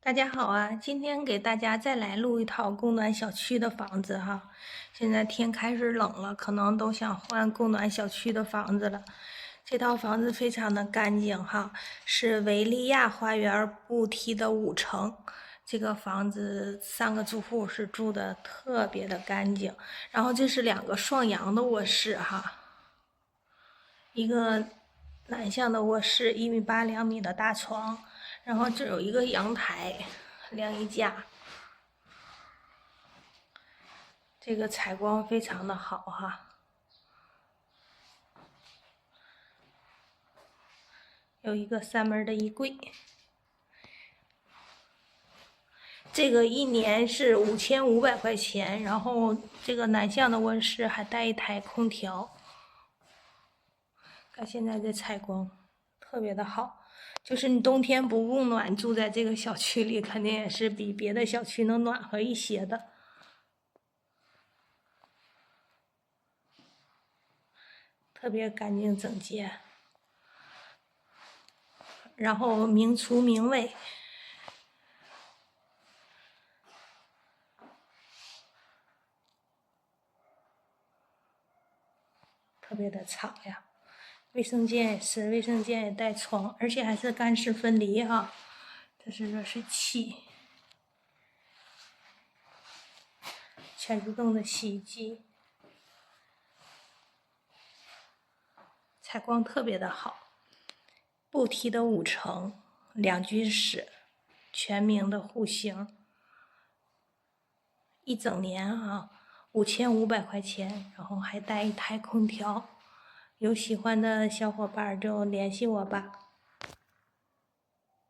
大家好啊，今天给大家再来录一套供暖小区的房子哈。现在天开始冷了，可能都想换供暖小区的房子了。这套房子非常的干净哈，是维利亚花园不梯的5层。这个房子3个住户是住的特别的干净。然后这是2个双阳的卧室哈，一个南向的卧室，1.8米2米的大床，然后这有一个阳台，晾衣架。这个采光非常的好哈，有一个3门的衣柜。这个1年是5500块钱，然后这个南向的卧室还带一台空调。看现在这采光特别的好，就是你冬天不供暖，住在这个小区里肯定也是比别的小区能暖和一些的。特别干净整洁，然后明厨明卫，特别的敞呀。卫生间也是，卫生间也带窗，而且还是干湿分离哈。这是热水器，全自动的洗衣机，采光特别的好。不梯的5层，2居室，全明的户型，一整年啊，5500块钱，然后还带一台空调。有喜欢的小伙伴就联系我吧。